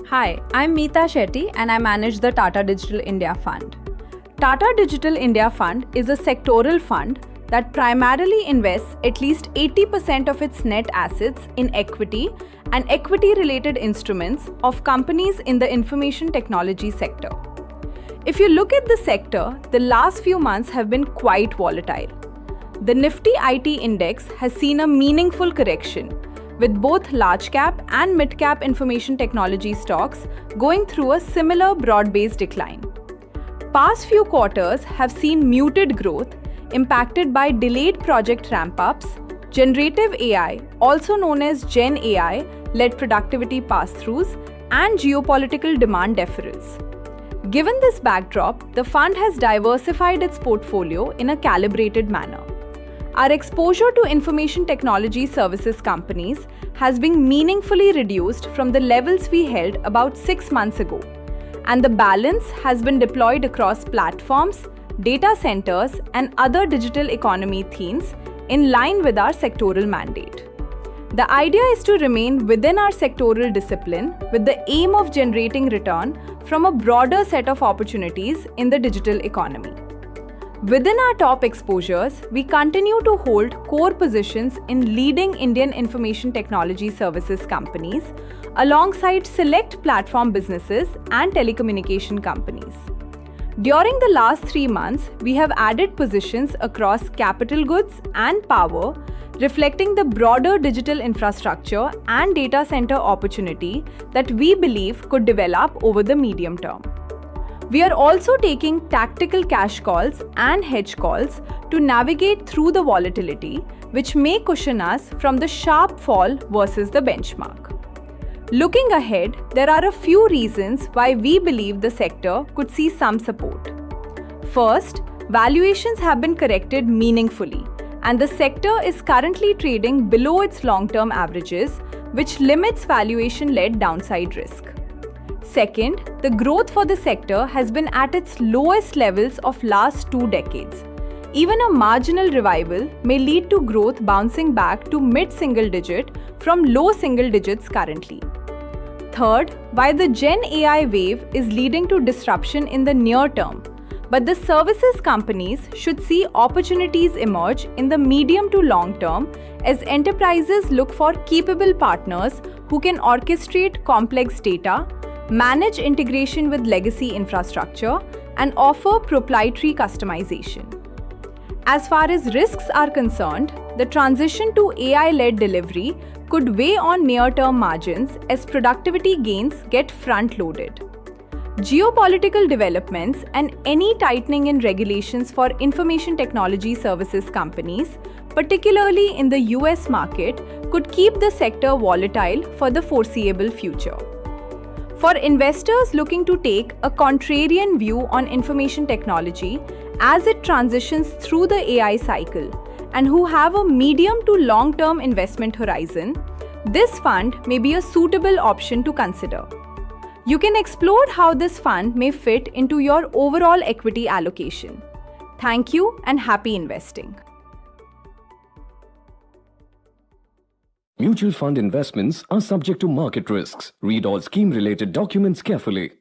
Hi, I'm Meeta Shetty and I manage the Tata Digital India Fund. Tata Digital India Fund is a sectoral fund that primarily invests at least 80% of its net assets in equity and equity-related instruments of companies in the information technology sector. If you look at the sector, the last few months have been quite volatile. The Nifty IT index has seen a meaningful correction, with both large cap and mid cap information technology stocks going through a similar broad-based decline. Past few quarters have seen muted growth impacted by delayed project ramp-ups, generative AI, also known as Gen AI, led productivity pass-throughs, and geopolitical demand deferrals. Given this backdrop, the fund has diversified its portfolio in a calibrated manner. Our exposure to information technology services companies has been meaningfully reduced from the levels we held about 6 months ago, and the balance has been deployed across platforms, data centers, and other digital economy themes in line with our sectoral mandate. The idea is to remain within our sectoral discipline with the aim of generating return from a broader set of opportunities in the digital economy. Within our top exposures, we continue to hold core positions in leading Indian information technology services companies alongside select platform businesses and telecommunication companies. During the last 3 months, we have added positions across capital goods and power, reflecting the broader digital infrastructure and data center opportunity that we believe could develop over the medium term. We are also taking tactical cash calls and hedge calls to navigate through the volatility, which may cushion us from the sharp fall versus the benchmark. Looking ahead, there are a few reasons why we believe the sector could see some support. First, valuations have been corrected meaningfully, and the sector is currently trading below its long-term averages, which limits valuation-led downside risk. Second, the growth for the sector has been at its lowest levels of last 2 decades. Even a marginal revival may lead to growth bouncing back to mid-single digit from low single digits currently. Third, while the Gen AI wave is leading to disruption in the near term, but the services companies should see opportunities emerge in the medium to long term as enterprises look for capable partners who can orchestrate complex data, manage integration with legacy infrastructure, and offer proprietary customization. As far as risks are concerned, the transition to AI-led delivery could weigh on near-term margins as productivity gains get front-loaded. Geopolitical developments and any tightening in regulations for information technology services companies, particularly in the US market, could keep the sector volatile for the foreseeable future. For investors looking to take a contrarian view on information technology as it transitions through the AI cycle and who have a medium to long-term investment horizon, this fund may be a suitable option to consider. You can explore how this fund may fit into your overall equity allocation. Thank you and happy investing. Mutual fund investments are subject to market risks. Read all scheme-related documents carefully.